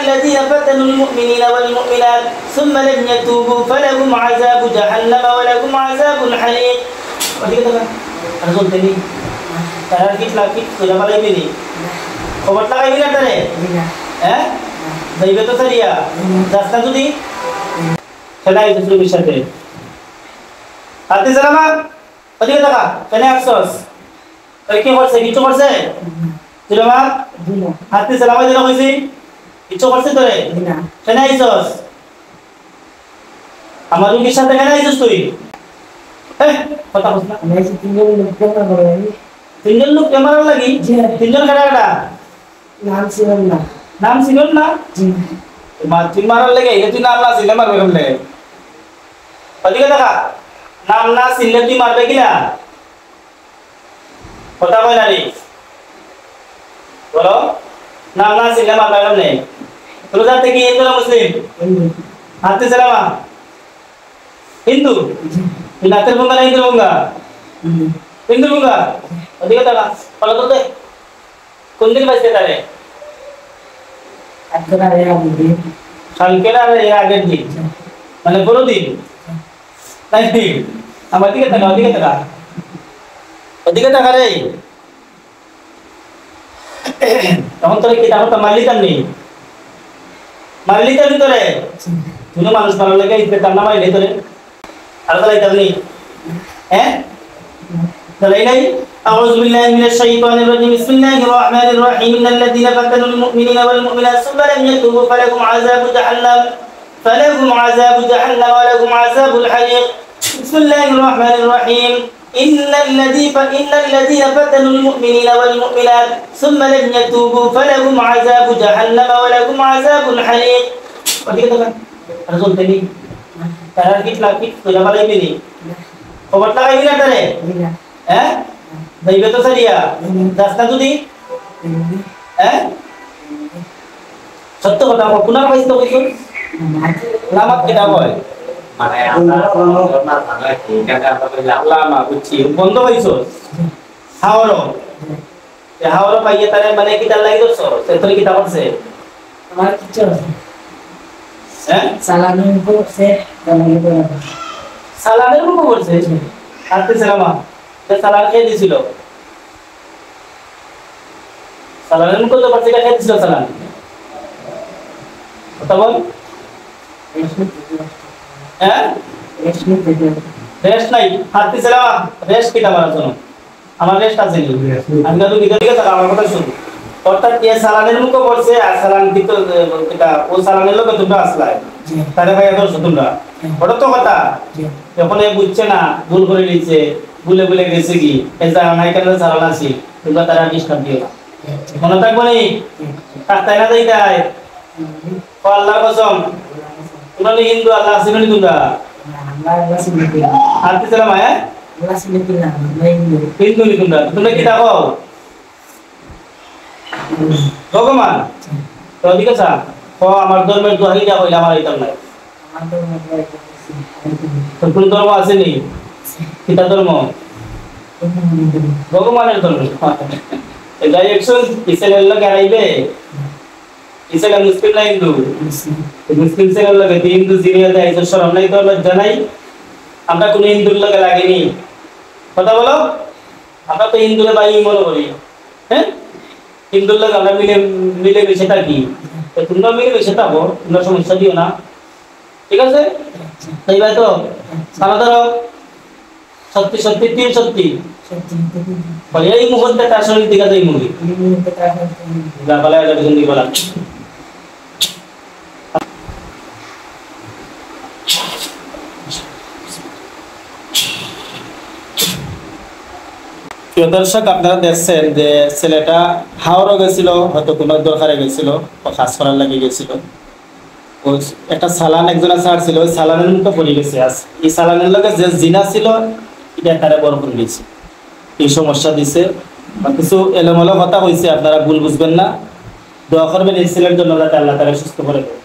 الذين فتنوا المؤمنين والمؤمنات ثم لم يتوبوا فلهم عذاب جهنم ولهم عذاب الحريق ওদিকে দেখা আর বলতে নি তারা কি তোরা বলাইবি নি খবর লাগাইবি না তারে হ্যাঁ যাইবে তো সারিয়া রাস্তা যদি খেলাই দুসরি বিষয়তে হাতে সালামা ওদিকে দেখা কেনে আফসোস তাই কি করছে কিছু করছে সালামা হাতে সালামা দিলা কইছি কিছু করছে তোরে না কেনে আইছস আমার রুগীর সাথে কেনে আইছস তুই কথা বলছ না আমি তিনজন লোক ক্যামেরা লাগি তিনজন কাটা নাম ছিল না জি মারতিন মারার লাগে এই তুই নাম না ছিল মারবে কেমনে ওদিকে দেখা নাম না ছিল তুই মারবে কিনা কথা কই না রে বলো নাম না ছিল মারবে কেমনে তোর জাতে কি হিন্দু না মুসলিম হাতে সালামা হিন্দু তুই নাতের বঙ্গা না হিন্দু বঙ্গা হিন্দু বঙ্গা ওদিকে দেখা বলো তো দে কোন দিন বাইছে তারে কালকের আগের দিন মানে বড় দিন তাই আমার দিকে টাকা ওদিকে টাকা রে তখন তোরে কি টাকা মারলিতাম নি তোরে তুই মানুষ মারার লাগে ইতে টাকা মারলি তোরে আর চালাইতাম নি হ্যাঁ চালাই নাই أعوذ بالله من الشيطان الرجيم بسم الله الرحمن الرحيم إن الذين فتنوا المؤمنين والمؤمنات ثم لم يتوبوا فلهم عذاب جهنم ولهم عذاب الحريق بسم الله الرحمن الرحيم إن الذين فتنوا المؤمنين والمؤمنات ثم لم يتوبوا فلهم عذاب جهنم ولهم عذاب الحريق ওদিকে দেখেন আর বলতে নি তারা কি তোরা বলাইবি নি খবর লাগাইবি না তারে হ্যাঁ যাইবে তো সারিয়া রাস্তা যদি হ্যাঁ সত্য কথা কোন পাইছ তো কইছো লামাত কেটা হয় মানে আমরা না থাকা ঠিক আছে আমরা লামা বুঝছি বন্ধ হইছো হাওরো এ হাওরো পাইয়ে তারে মানে কিটা লাগি দছো সেতরি কিটা করছে আমার কিছু হ্যাঁ সালামের উপর করছে সালামের উপর করছে আতে সালামা সালাম খেয়ে দিছিল সালামের মুখ তো পারছে খেয়ে দিছিল সালাম কথা বল হ্যাঁ রেস্ট নাই হাতে সালাম রেস্ট কিটা মারার জন্য আমার রেস্ট আছে নি আমি তো ভিতর দিকে তাকাও আমার কথা শুন অর্থাৎ এই সালামের মুখ করছে আর সালাম দিতে কিটা ও সালামের লোক তোমরা আসলাই তারে ভাই এত তোমরা ওটা তো কথা যখন এ বুঝছে না ভুল করে নিচ্ছে ভুলে গেছে কি এজা নাই কেন সালাম আসি তোমরা তারা ডিস্টার্ব দিও না মনে থাকবো নি তাই না যাইতাই ও আল্লাহর কসম তোমরা হিন্দু আল্লাহ আসেন নি তোমরা আরতি সালাম হ্যাঁ হিন্দু নি তোমরা কি দেখো ভগবান তো ঠিক আছে ও আমার ধর্মের দোহাই যা হইলা আমার এইতাম নাই তো কোন ধর্ম আছে নি কিতা ধর্ম ভগবানের ধর্ম এটা একশন ইসলামের লোক আইবে ইসলাম মুসলিম না হিন্দু মুসলিম সে লোক হিন্দু জিনিয়া দেয় তো শরম নাই তো লজ্জা নাই আমরা কোন হিন্দুর লোক লাগেনি কথা বলো আমরা তো হিন্দুরে ভাই মনে করি হ্যাঁ হিন্দুর লোক আমরা মিলে মিশে থাকি তোমরা মিলে মিশে থাকো তোমরা সমস্যা দিও না ঠিক আছে তাই ভাই তো সারা ধরো সত্যি সত্যি তিন সত্যি বলে এই মুহূর্তে তার শরীর দিকে যাই মুভি যা বলা যায় জলদি বলা প্রিয় দর্শক আপনারা দেখছেন যে ছেলেটা হাওড়ে গেছিল হয়তো কোনো দরকারে গেছিল কাজ করার লাগে গেছিল ওই একটা সালান একজনের ছাড় ছিল ওই সালানের মুখে পড়ে গেছে এই সালানের লগে যে জিনা ছিল এটা তারা বড় করে দিয়েছে এই সমস্যা দিছে বা কিছু এলোমেলো কথা হয়েছে আপনারা ভুল বুঝবেন না দোয়া করবেন এই ছেলের জন্য যাতে আল্লাহ তাআলা সুস্থ করে দেয়